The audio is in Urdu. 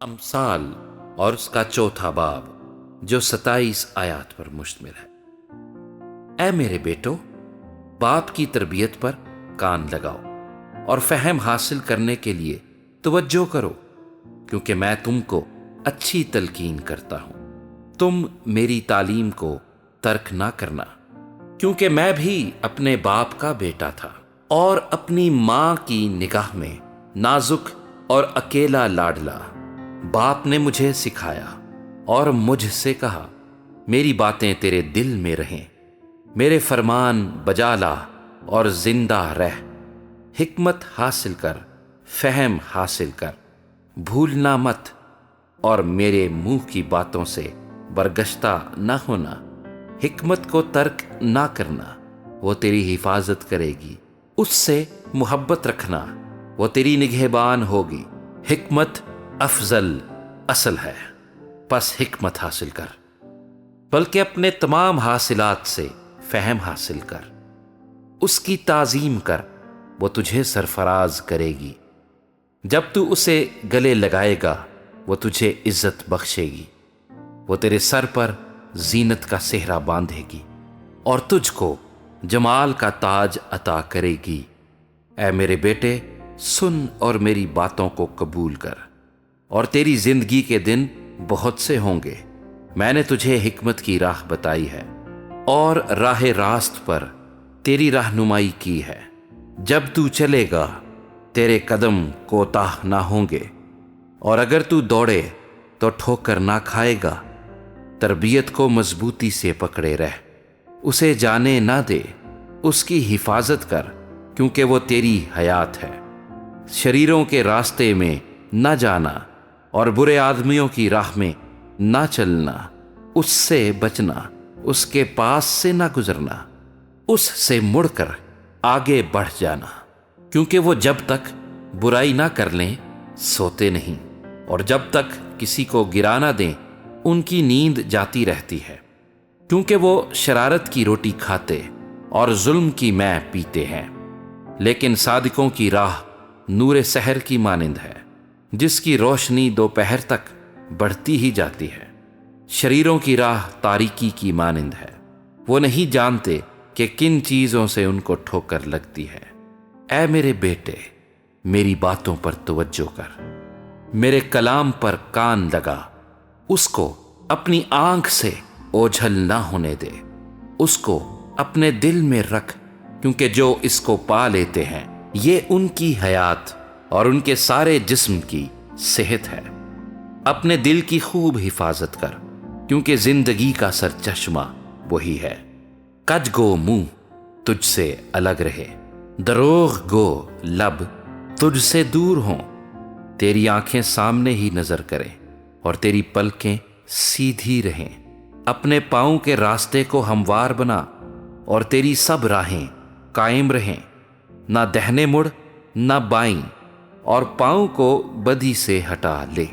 امثال اور اس کا چوتھا باب جو 27 آیات پر مشتمل ہے۔ اے میرے بیٹو، باپ کی تربیت پر کان لگاؤ اور فہم حاصل کرنے کے لیے توجہ کرو، کیونکہ میں تم کو اچھی تلقین کرتا ہوں۔ تم میری تعلیم کو ترک نہ کرنا، کیونکہ میں بھی اپنے باپ کا بیٹا تھا اور اپنی ماں کی نگاہ میں نازک اور اکیلا لاڈلا۔ باپ نے مجھے سکھایا اور مجھ سے کہا، میری باتیں تیرے دل میں رہیں، میرے فرمان بجا لا اور زندہ رہ۔ حکمت حاصل کر، فہم حاصل کر، بھولنا مت، اور میرے منہ کی باتوں سے برگشتہ نہ ہونا۔ حکمت کو ترک نہ کرنا، وہ تیری حفاظت کرے گی۔ اس سے محبت رکھنا، وہ تیری نگہبان ہوگی۔ حکمت افضل اصل ہے، پس حکمت حاصل کر، بلکہ اپنے تمام حاصلات سے فہم حاصل کر۔ اس کی تعظیم کر، وہ تجھے سرفراز کرے گی۔ جب تو اسے گلے لگائے گا، وہ تجھے عزت بخشے گی۔ وہ تیرے سر پر زینت کا سہرا باندھے گی اور تجھ کو جمال کا تاج عطا کرے گی۔ اے میرے بیٹے، سن اور میری باتوں کو قبول کر، اور تیری زندگی کے دن بہت سے ہوں گے۔ میں نے تجھے حکمت کی راہ بتائی ہے اور راہ راست پر تیری رہنمائی کی ہے۔ جب تو چلے گا، تیرے قدم کوتاہ نہ ہوں گے، اور اگر تو دوڑے تو ٹھوکر نہ کھائے گا۔ تربیت کو مضبوطی سے پکڑے رہ، اسے جانے نہ دے، اس کی حفاظت کر، کیونکہ وہ تیری حیات ہے۔ شریروں کے راستے میں نہ جانا اور برے آدمیوں کی راہ میں نہ چلنا۔ اس سے بچنا، اس کے پاس سے نہ گزرنا، اس سے مڑ کر آگے بڑھ جانا، کیونکہ وہ جب تک برائی نہ کر لیں سوتے نہیں، اور جب تک کسی کو گرا نہ دیں ان کی نیند جاتی رہتی ہے، کیونکہ وہ شرارت کی روٹی کھاتے اور ظلم کی مے پیتے ہیں۔ لیکن صادقوں کی راہ نور سحر کی مانند ہے، جس کی روشنی دوپہر تک بڑھتی ہی جاتی ہے۔ شریروں کی راہ تاریکی کی مانند ہے، وہ نہیں جانتے کہ کن چیزوں سے ان کو ٹھوکر لگتی ہے۔ اے میرے بیٹے، میری باتوں پر توجہ کر، میرے کلام پر کان لگا، اس کو اپنی آنکھ سے اوجھل نہ ہونے دے، اس کو اپنے دل میں رکھ، کیونکہ جو اس کو پا لیتے ہیں یہ ان کی حیات اور ان کے سارے جسم کی صحت ہے۔ اپنے دل کی خوب حفاظت کر، کیونکہ زندگی کا سرچشمہ وہی ہے۔ کج گو منہ تجھ سے الگ رہے، دروغ گو لب تجھ سے دور ہوں۔ تیری آنکھیں سامنے ہی نظر کریں اور تیری پلکیں سیدھی رہیں۔ اپنے پاؤں کے راستے کو ہموار بنا اور تیری سب راہیں قائم رہیں۔ نہ دہنے مڑ، نہ بائیں، اور پاؤں کو بدی سے ہٹا لے۔